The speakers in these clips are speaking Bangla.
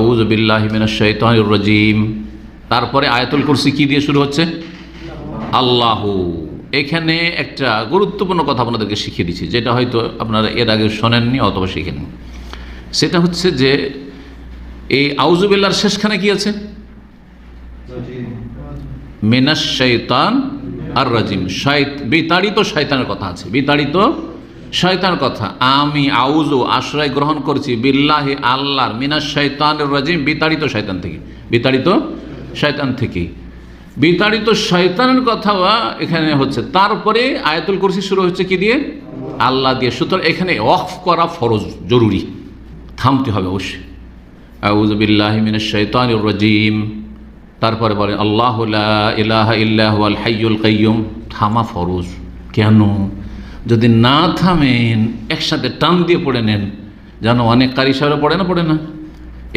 আউযু বিল্লাহি মিনাশ শাইতানির রাজিম। তারপরে আয়াতুল কুরসি কি দিয়ে শুরু হচ্ছে? আল্লাহু। এখানে একটা গুরুত্বপূর্ণ কথা আপনাদেরকে শিখিয়ে দিচ্ছি, যেটা হয়তো আপনারা এর আগে শোনেননি অথবা শিখেননি। সেটা হচ্ছে যে এই আউযু বিল্লাহর শেষখানে কি আছে? মিনাশ শাইতান আর রাজিম। বিতাড়িত শয়তানের কথা আছে, বিতাড়িত শয়তানের কথা। আমি আউযু আশ্রয় গ্রহণ করছি বিল্লাহি আল্লাহর, মিনাশ শাইতানির রাজিম বিতাড়িত শয়তান থেকে, বিতাড়িত শয়তান থেকে। বিতাড়িত শয়তানের কথা এখানে হচ্ছে। তারপরে আয়াতুল কুরসি শুরু হচ্ছে কি দিয়ে? আল্লাহ দিয়ে। সুতরাং এখানে ওয়াকফ করা ফরজ, জরুরি, থামতে হবে অবশ্যই। আউযু বিল্লাহি মিনাশ শাইতানির রাজিম। তারপরে বলে আল্লাহু লা ইলাহা ইল্লা হুয়াল হাইয়ুল কাইয়ুম। থামা ফরজ। কেন? যদি না থামেন, একসাথে টান দিয়ে পড়ে নেন, যেন অনেক কারি সাহেবরা পড়ে না,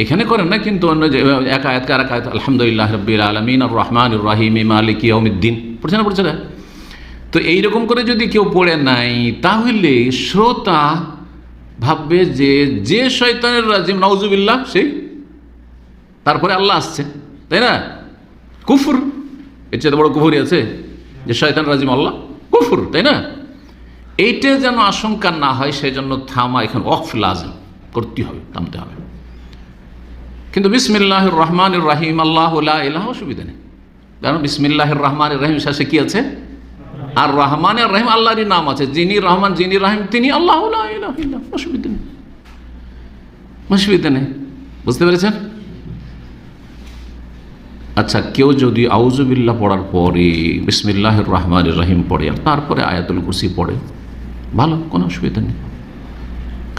এখানে করেন না, কিন্তু অন্য যে এক আয়াত আর এক আয়াত, আলহামদুলিল্লাহ রাব্বিল আলামিন আর রহমানির রহিম মালিকি ইয়াউমিদ্দিন পড়ছে না? তো এইরকম করে যদি কেউ পড়ে নাই, তাহলে শ্রোতা ভাববে যে শয়তানের রাজিম নাউজুবিল্লাহ সেই, তারপরে আল্লাহ আসছে, তাই না? কুফর, এর চেয়ে বড় কুফরি আছে যে শয়তান রাজিম আল্লাহ? কুফর, তাই না? এইটা যেন আশঙ্কা না হয়, সেই জন্য থামা এখন ওয়াকফ লাজিম, করতে হবে, থামতে হবে। কিন্তু বিসমিল্লাহির রহমানির রহিম আল্লাহু লা ইলাহা, অসুবিধা নেই, কারণ বিসমিল্লাহির রহমানির রহিম শেষে কি আছে? আর রহমানের রহিম আল্লাহরই নাম আছে, যিনি রহমান যিনি রহিম তিনি আল্লাহু লা ইলাহা ইল্লা, অসুবিধা নেই, অসুবিধা নেই। বুঝতে পেরেছেন? আচ্ছা, কেউ যদি আউযু বিল্লাহ পড়ার পরে বিসমিল্লাহির রহমানির রহিম পড়ে, তারপরে আয়াতুল কুরসি পড়ে, ভালো, কোনো অসুবিধা নেই।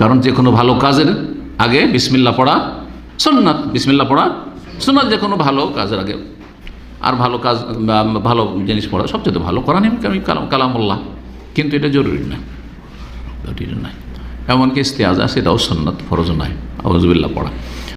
কারণ যে কোনো ভালো কাজের আগে বিসমিল্লাহ পড়া সুন্নাত, বিসমিল্লাহ পড়া সুন্নাত, যে কোনো ভালো কাজের আগে। আর ভালো কাজ, ভালো জিনিস পড়া সবচেয়ে ভালো, কোরআন কালামুল্লাহ, কিন্তু এটা জরুরি না, জরুরি নয়। এমনকি ইস্তেআজা সেটাও সুন্নাত, ফরজ নয় আউযু বিল্লাহ পড়া।